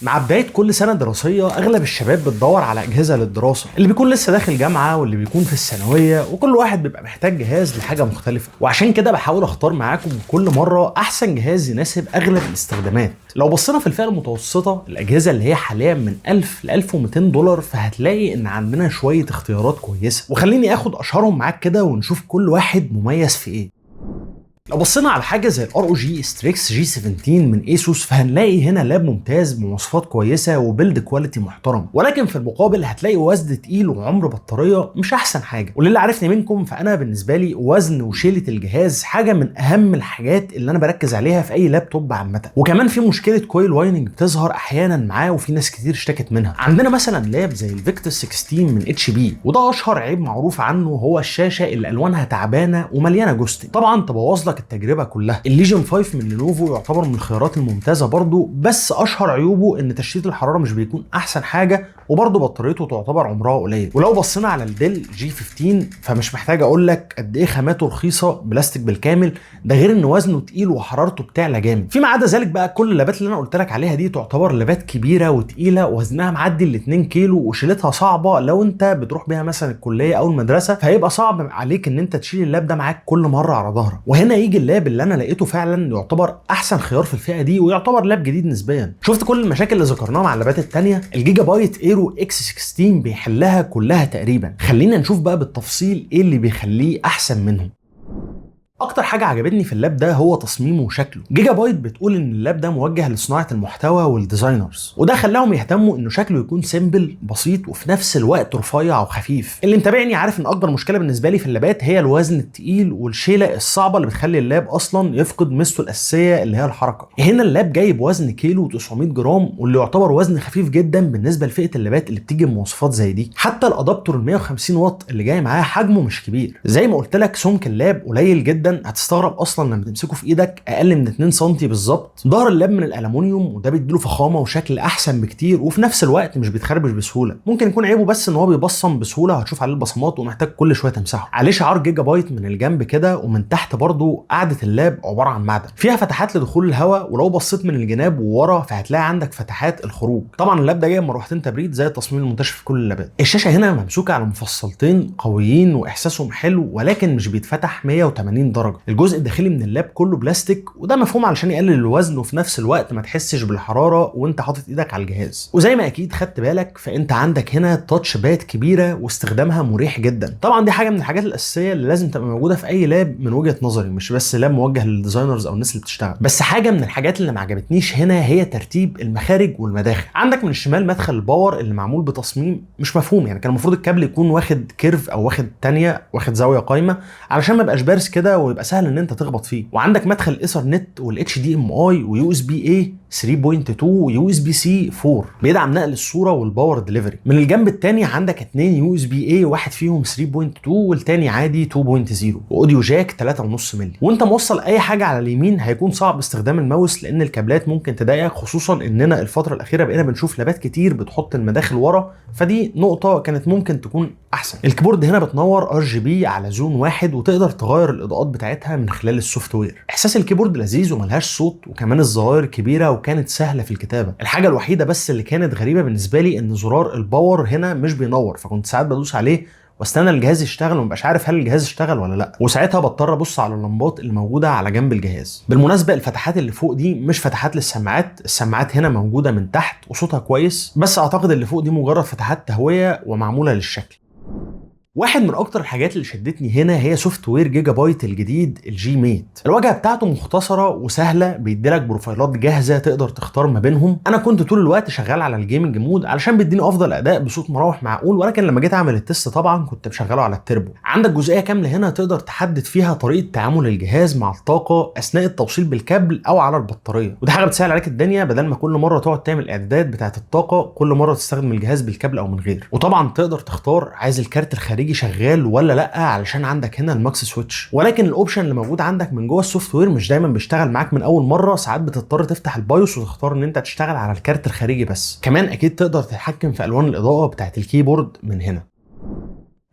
مع بداية كل سنة دراسية أغلب الشباب بتدور على أجهزة للدراسة، اللي بيكون لسه داخل جامعة واللي بيكون في الثانوية، وكل واحد بيبقى محتاج جهاز لحاجة مختلفة. وعشان كده بحاول أختار معاكم كل مرة أحسن جهاز يناسب أغلب الاستخدامات. لو بصينا في الفئة المتوسطة، الأجهزة اللي هي حاليا من 1000 ل 1200 دولار، فهتلاقي إن عندنا شوية اختيارات كويسة. وخليني آخد أشهرهم معاك كده ونشوف كل واحد مميز في إيه. لو بصينا على حاجه زي الار او جي ستريكس جي 17 من ايسوس، فهنلاقي هنا لاب ممتاز بمواصفات كويسه وبيلد كواليتي محترم، ولكن في المقابل هتلاقي وزن تقيل وعمر بطاريه مش احسن حاجه. وللي عارفني منكم، فانا بالنسبه لي وزن وشيله الجهاز حاجه من اهم الحاجات اللي انا بركز عليها في اي لابتوب عامه. وكمان في مشكله كويل وايننج بتظهر احيانا معاه، وفي ناس كتير اشتكت منها. عندنا مثلا لاب زي الفيكتور 16 من اتش بي، وده اشهر عيب معروف عنه هو الشاشه اللي الوانها تعبانه ومليانه جوستنج، طبعا تبوظ لك التجربه كلها. الليجن 5 من لينوفو يعتبر من الخيارات الممتازه برضو، بس اشهر عيوبه ان تشتيت الحراره مش بيكون احسن حاجه، وبرضه بطاريته تعتبر عمرها قليل. ولو بصينا على الديل جي 15، فمش محتاج اقول لك قد ايه خاماته رخيصه، بلاستيك بالكامل، ده غير ان وزنه تقيل وحرارته بتعلى جامد. فيما عدا ذلك بقى، كل اللابات اللي انا قلت لك عليها دي تعتبر لابات كبيره وتقيله، وزنها معدي ال 2 كيلو، وشيلتها صعبه. لو انت بتروح بيها مثلا الكليه او المدرسه، فهيبقى صعب عليك ان انت تشيل اللاب ده معاك كل مره على ظهرك. وهنا يجي اللاب اللي انا لقيته فعلا يعتبر احسن خيار في الفئه دي، ويعتبر لاب جديد نسبيا. شفت كل المشاكل اللي ذكرناها مع اللابات الثانيه، الجيجا بايت ايرو اكس 16 بيحلها كلها تقريبا. خلينا نشوف بقى بالتفصيل ايه اللي بيخليه احسن منهم. اكتر حاجه عجبتني في اللاب ده هو تصميمه وشكله. جيجا بايت بتقول ان اللاب ده موجه لصناعه المحتوى والديزاينرز، وده خلاهم يهتموا انه شكله يكون سيمبل بسيط وفي نفس الوقت رفيع وخفيف. اللي متابعني عارف ان اكبر مشكله بالنسبه لي في اللابات هي الوزن التقيل والشيله الصعبه اللي بتخلي اللاب اصلا يفقد ميزته الاساسيه اللي هي الحركه. هنا اللاب جايب وزن كيلو 900 جرام، واللي يعتبر وزن خفيف جدا بالنسبه لفئه اللابات اللي بتيجي بمواصفات زي دي. حتى الادابتور ال 150 واط اللي جاي معاه حجمه مش كبير. زي ما قلت لك، سمك اللاب قليل جدا، هتستغرب اصلا لما تمسكه في ايدك اقل من 2 سم بالظبط. ظهر اللاب من الالومنيوم، وده بيديله فخامه وشكل احسن بكتير، وفي نفس الوقت مش بيتخربش بسهوله. ممكن يكون عيبه بس ان هو بيبصم بسهوله، هتشوف عليه البصمات ومحتاج كل شويه تمسحه. عليه شعار جيجا بايت من الجنب كده، ومن تحت برضو قاعده اللاب عباره عن معدن فيها فتحات لدخول الهواء، ولو بصيت من الجناب وورا فهتلاقي عندك فتحات الخروج. طبعا اللاب ده جايب مروحتين تبريد زي التصميم المنتشر في كل اللابات. الشاشه هنا ممسوكه على مفصلتين قويين واحساسهم حلو، ولكن مش بيتفتح 180 درجه. الجزء الداخلي من اللاب كله بلاستيك، وده مفهوم علشان يقلل الوزن، وفي نفس الوقت ما تحسش بالحراره وانت حاطط ايدك على الجهاز. وزي ما اكيد خدت بالك، فانت عندك هنا تاتش باد كبيره واستخدامها مريح جدا. طبعا دي حاجه من الحاجات الاساسيه اللي لازم تبقى موجوده في اي لاب من وجهه نظري، مش بس لاب موجه للديزاينرز او الناس اللي بتشتغل. بس حاجه من الحاجات اللي ما عجبتنيش هنا هي ترتيب المخارج والمداخل. عندك من الشمال مدخل الباور اللي معمول بتصميم مش مفهوم، يعني كان المفروض الكابل يكون واخد كيرف او واخد تانية، واخد زاويه قايمه علشان ما يبقاش بارز كده ويبقى سهل ان انت تخبط فيه. وعندك مدخل ايثرنت والاتش دي ام اي ويو اس بي اي 3.2 ويو اس بي سي 4 بيدعم نقل الصوره والباور ديليفري. من الجنب الثاني عندك 2 يو اس بي اي، واحد فيهم 3.2 والثاني عادي 2.0، واوديو جاك 3.5 مللي. وانت موصل اي حاجه على اليمين هيكون صعب استخدام الماوس، لان الكابلات ممكن تضايقك، خصوصا اننا الفتره الاخيره بقينا بنشوف لابات كتير بتحط المداخل ورا، فدي نقطه كانت ممكن تكون احسن. الكيبورد هنا بتنور ار جي بي على زون واحد، وتقدر تغير الاضاءات بتاعتها من خلال السوفت وير. احساس الكيبورد لذيذ وملهاش صوت، وكمان الزراير كبيره وكانت سهله في الكتابه. الحاجه الوحيده بس اللي كانت غريبه بالنسبه لي ان زرار الباور هنا مش بينور، فكنت ساعات بدوس عليه واستنى الجهاز يشتغل ومبقاش عارف هل الجهاز اشتغل ولا لا، وساعتها بضطر ابص على اللمبات اللي موجوده على جنب الجهاز. بالمناسبه الفتحات اللي فوق دي مش فتحات للسماعات، السماعات هنا موجوده من تحت وصوتها كويس، بس اعتقد اللي فوق دي مجرد فتحات تهويه ومعموله للشكل. واحد من اكتر الحاجات اللي شدتني هنا هي سوفت وير جيجا بايت الجديد الجي ميت. الواجهه بتاعته مختصره وسهله، بيديلك بروفايلات جاهزه تقدر تختار ما بينهم. انا كنت طول الوقت شغال على الجيمنج مود علشان بيديني افضل اداء بصوت مراوح معقول، ولكن لما جيت اعمل التست طبعا كنت مشغله على التربو. عندك جزئيه كامله هنا تقدر تحدد فيها طريقه تعامل الجهاز مع الطاقه اثناء التوصيل بالكابل او على البطاريه، وده حاجه بتسهل عليك الدنيا بدل ما كل مره تقعد تعمل الاعدادات بتاعه الطاقه، كل مره تستخدم الجهاز بالكابل او من غير. وطبعا تقدر تختار عايز الكارت الخارجي شغال ولا لا، علشان عندك هنا الماكس سويتش. ولكن الاوبشن اللي موجود عندك من جوه السوفت وير مش دايما بيشتغل معاك من اول مره، ساعات بتضطر تفتح البايوس وتختار ان انت تشتغل على الكارت الخارجي بس. كمان اكيد تقدر تتحكم في الوان الاضاءه بتاعه الكيبورد من هنا.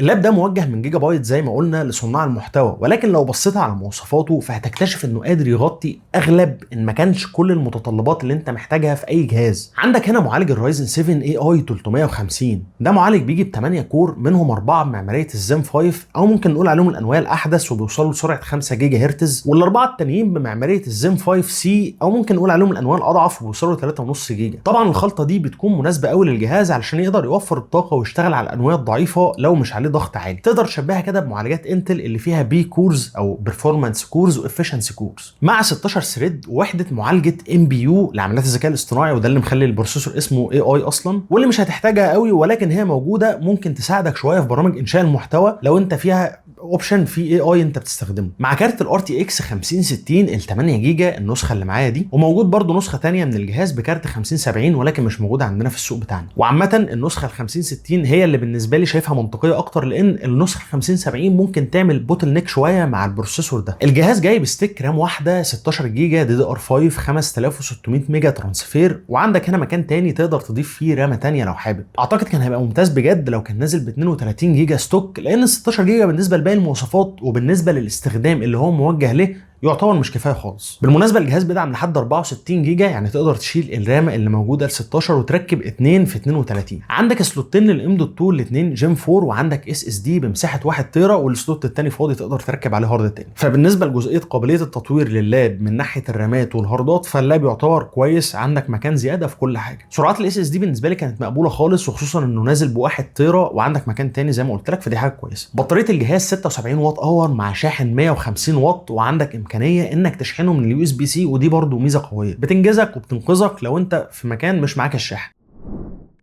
اللاب ده موجه من جيجا بايت زي ما قلنا لصناع المحتوى، ولكن لو بصيت على مواصفاته فهتكتشف انه قادر يغطي اغلب ان ما كانش كل المتطلبات اللي انت محتاجها في اي جهاز. عندك هنا معالج الرايزن 7 اي اي 350. ده معالج بيجي ب 8 كور، منهم 4 بمعماريه الزن 5 او ممكن نقول عليهم الانواع الاحدث وبيوصلوا لسرعه 5 جيجا هرتز، والاربعه التانيين بمعماريه الزن 5 سي او ممكن نقول عليهم الانواع الاضعف وبيوصلوا 3.5 جيجا. طبعا الخلطه دي بتكون مناسبه قوي للجهاز علشان يقدر يوفر الطاقه ويشتغل على الانواع الضعيفه لو مش عليه ضغط عالي. تقدر تشبهها كده بمعالجات انتل اللي فيها بي كورز او بيرفورمانس كورز وافشنسي كورز مع 16 ثريد ووحده معالجه ام بي يو لعمليات الذكاء الاصطناعي، وده اللي مخلي البروسيسور اسمه اي اي اصلا، واللي مش هتحتاجها قوي ولكن هي موجوده، ممكن تساعدك شويه في برامج انشاء المحتوى لو انت فيها اوبشن في اي اي انت بتستخدمه. مع كارت الار تي اكس 5060 ال 8 جيجا النسخه اللي معايا دي، وموجود برده نسخه ثانيه من الجهاز بكارت 5070 ولكن مش موجوده عندنا في السوق بتاعنا. وعامه النسخه ال 5060 هي اللي بالنسبه لي شايفها منطقيه اكتر، لان النسخه 5070 ممكن تعمل بوتل نيك شويه مع البروسيسور ده. الجهاز جاي بستيك رام واحده 16 جيجا دي دي ار 5 5600 ميجا ترانسفير، وعندك هنا مكان تاني تقدر تضيف فيه رامه تانيه لو حابب. اعتقد كان هيبقى ممتاز بجد لو كان نازل ب 32 جيجا ستوك، لان ال 16 جيجا بالنسبه لباقي المواصفات وبالنسبه للاستخدام اللي هو موجه له يعتبر مش كفايه خالص. بالمناسبه الجهاز بيدعم لحد 64 جيجا، يعني تقدر تشيل الرامه اللي موجوده ل 16 وتركب 2 في 32. عندك سلوتين للام دوت 2 الاثنين جيم 4، وعندك اس اس دي بمساحه 1 تيرا، والسلوت الثاني فاضي تقدر تركب عليه هارد تاني. فبالنسبه لجزئيه قابليه التطوير لللاب من ناحيه الرامات والهاردات فاللاب يعتبر كويس، عندك مكان زياده في كل حاجه. سرعات الاس اس دي بالنسبه لي كانت مقبوله خالص، وخصوصا انه نازل ب1 تيرا وعندك مكان تاني زي ما قلت لك، فدي حاجه كويسه. بطاريه الجهاز 76 واط اور مع شاحن 150 واط، وعندك امكانيه انك تشحنه من اليو اس بي سي، ودي برضو ميزه قويه بتنجزك وبتنقذك لو انت في مكان مش معاك الشاحن.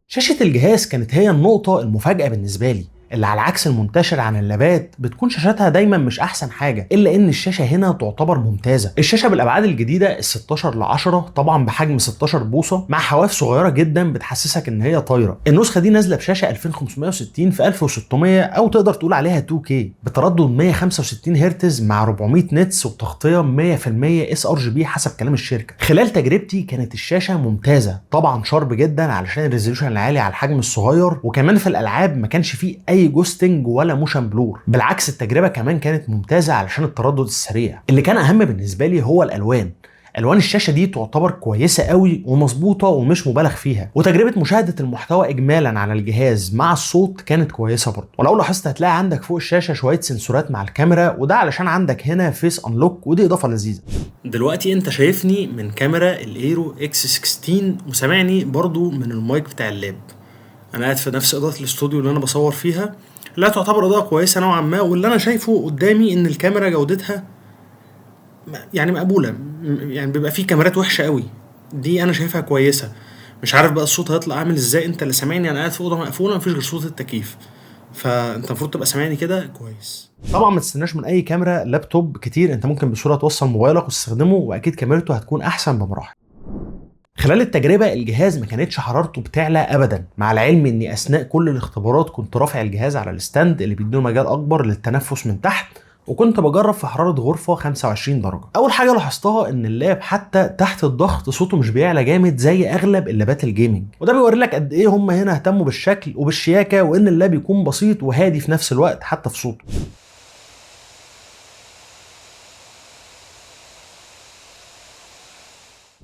شاشه الجهاز كانت هي النقطه المفاجاه بالنسبه لي، اللي على عكس المنتشر عن اللابات بتكون شاشاتها دايما مش احسن حاجه، الا ان الشاشه هنا تعتبر ممتازه. الشاشه بالابعاد الجديده ال 16 ل 10 طبعا بحجم 16 بوصه مع حواف صغيره جدا بتحسسك ان هي طايره. النسخه دي نازله بشاشه 2560 في 1600 او تقدر تقول عليها 2K بتردد 165 هرتز مع 400 نتس وتغطيه 100% اس ار جي بي حسب كلام الشركه. خلال تجربتي كانت الشاشه ممتازه، طبعا شارب جدا علشان الريزوليوشن العالي على الحجم الصغير، وكمان في الالعاب ما كانش فيه اي جوستنج ولا موشن بلور، بالعكس التجربه كمان كانت ممتازه علشان التردد السريع. اللي كان اهم بالنسبه لي هو الالوان. الوان الشاشه دي تعتبر كويسه قوي ومظبوطه ومش مبالغ فيها، وتجربه مشاهده المحتوى اجمالا على الجهاز مع الصوت كانت كويسه برضه. ولو لاحظت هتلاقي عندك فوق الشاشه شويه سنسورات مع الكاميرا، وده علشان عندك هنا فيس انلوك ودي اضافه لذيذه. دلوقتي انت شايفني من كاميرا الايرو اكس 16 وسامعني برضه من المايك بتاع اللاب. انا قاعد في نفس اضاءه الاستوديو اللي انا بصور فيها، لا تعتبر اضاءه كويسه نوعا ما، واللي انا شايفه قدامي ان الكاميرا جودتها يعني مقبوله. يعني بيبقى فيه كاميرات وحشه قوي، دي انا شايفها كويسه. مش عارف بقى الصوت هيطلع عامل ازاي، انت اللي سامعني، انا قاعد في اوضه مقفوله مفيش غير صوت التكييف، فانت المفروض تبقى سامعني كده كويس. طبعا ما تستناش من اي كاميرا لابتوب كتير، انت ممكن بسهوله توصل موبايلك وتستخدمه، واكيد كاميرته هتكون احسن بمراحل. خلال التجربة الجهاز ما كانتش حرارته بتعلى ابدا، مع العلم اني اثناء كل الاختبارات كنت رافع الجهاز على الستاند اللي بيديله مجال اكبر للتنفس من تحت، وكنت بجرب في حرارة غرفة 25 درجة. اول حاجة لاحظتها ان اللاب حتى تحت الضغط صوته مش بيعلى جامد زي اغلب اللابات الجيمنج، وده بيوري لك قد ايه هم هنا اهتموا بالشكل وبالشياكة، وان اللاب يكون بسيط وهادي في نفس الوقت حتى في صوته.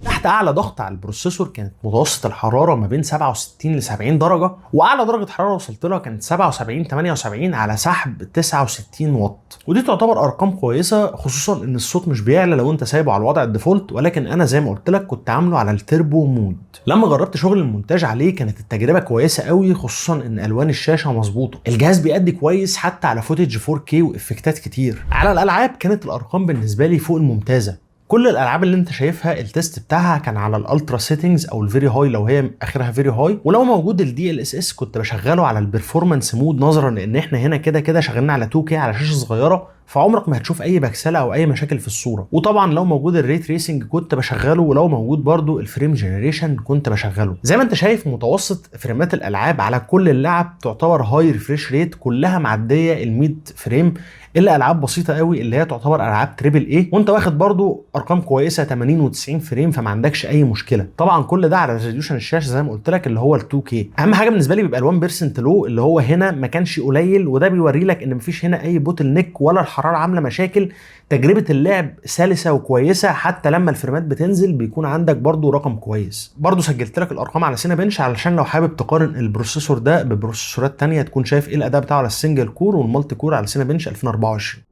تحت اعلى ضغط على البروسيسور كانت متوسط الحراره ما بين 67 ل 70 درجه، واعلى درجه حراره وصلت لها كانت 77 78 على سحب 69 واط، ودي تعتبر ارقام كويسه، خصوصا ان الصوت مش بيعلى لو انت سايبه على الوضع الديفولت، ولكن انا زي ما قلت لك كنت عامله على التربو مود. لما جربت شغل المونتاج عليه كانت التجربه كويسه قوي، خصوصا ان الوان الشاشه مظبوطه. الجهاز بيأدي كويس حتى على فوتج 4K وافكتات كتير. على الالعاب كانت الارقام بالنسبه لي فوق الممتازه. كل الالعاب اللي انت شايفها التست بتاعها كان على الالترا سيتنجز او الفيري هاي لو هي اخرها فيري هاي، ولو موجود الدي ال اس كنت بشغله على البرفورمانس مود، نظرا لان احنا هنا كده كده شغالين على 2K على شاشه صغيره فعمرك ما هتشوف اي بكسله او اي مشاكل في الصوره. وطبعا لو موجود الري تريسنج كنت بشغله، ولو موجود برضو الفريم جنريشن كنت بشغله. زي ما انت شايف متوسط فريمات الالعاب على كل اللعب تعتبر هاي ريفريش ريت، كلها معديه ال 100 فريم، الا العاب بسيطه قوي اللي هي تعتبر العاب تريبل اي، وانت واخد برضو ارقام كويسه 80 و90 فريم، فما عندكش اي مشكله. طبعا كل ده على ريزوليوشن الشاشه زي ما قلت لك اللي هو ال 2K. اهم حاجه بالنسبه لي بيبقى ال 1% لو، اللي هو هنا ما كانش قليل، وده بيوري لك ان مفيش هنا اي بوتل نيك ولا الحراره عامله مشاكل. تجربه اللعب سلسه وكويسه، حتى لما الفريمات بتنزل بيكون عندك برضو رقم كويس. برضو سجلت لك الارقام على سينا بنش علشان لو حابب تقارن البروسيسور ده ببروسيسورات تانية تكون شايف ايه الاداء بتاعه على السنجل كور والمالتي كور على سينا بنش 2024.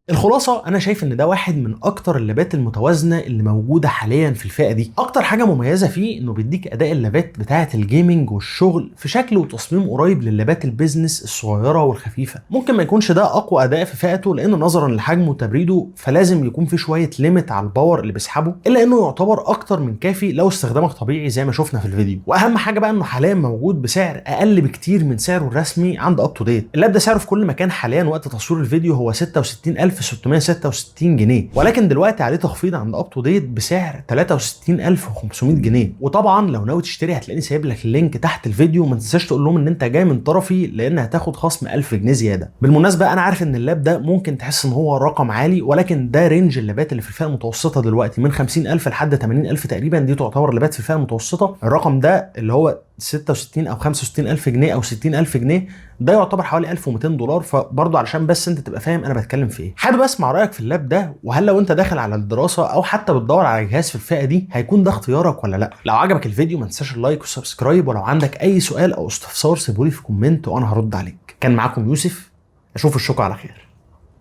الخلاصه انا شايف ان ده واحد من اكتر اللابات المتوازنه اللي موجوده حاليا في الفئه دي. اكتر حاجه مميزه فيه انه بيديك اداء اللابات بتاعه الجيمنج والشغل في شكل وتصميم قريب للابات البيزنس الصغيره والخفيفه. ممكن ما يكونش ده اقوى اداء في فئته لان نظرا لحجمه وتبريده فلازم يكون في شويه ليميت على الباور اللي بيسحبه، الا انه يعتبر اكتر من كافي لو استخدامك طبيعي زي ما شفنا في الفيديو. واهم حاجه بقى انه حاليا موجود بسعر اقل بكتير من سعره الرسمي عند اب تو ديت. اللاب ده سعره في كل مكان حاليا وقت تصوير الفيديو هو 66666 جنيه، ولكن دلوقتي عليه تخفيض عند اب تو ديت بسعر 63500 جنيه. وطبعا لو ناوي تشتري هتلاقيني سايب لك اللينك تحت الفيديو، وما تنساش تقول لهم ان انت جاي من طرفي لان هتاخد خصم 1000 جنيه زياده. بالمناسبه انا عارف ان اللاب ده ممكن تحس ان هو رقم عالي، ولكن ده رينج اللابات اللي في الفئه المتوسطه دلوقتي من 50000 لحد 80000 تقريبا، دي تعتبر لابات في الفئه المتوسطه. الرقم ده اللي هو 66 او 65000 جنيه او 60000 جنيه ده يعتبر حوالي 1200 دولار. فبرضه علشان بس انت تبقى فاهم انا بتكلم في ايه. حابب اسمع رايك في اللاب ده، وهل لو انت داخل على الدراسه او حتى بتدور على جهاز في الفئه دي هيكون ده اختيارك ولا لا؟ لو عجبك الفيديو ما تنساش اللايك والسبسكرايب، ولو عندك اي سؤال او استفسار سيبولي في كومنت وانا هرد عليك. كان معاكم يوسف، اشوف الشكر على خير،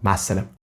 مع السلامه.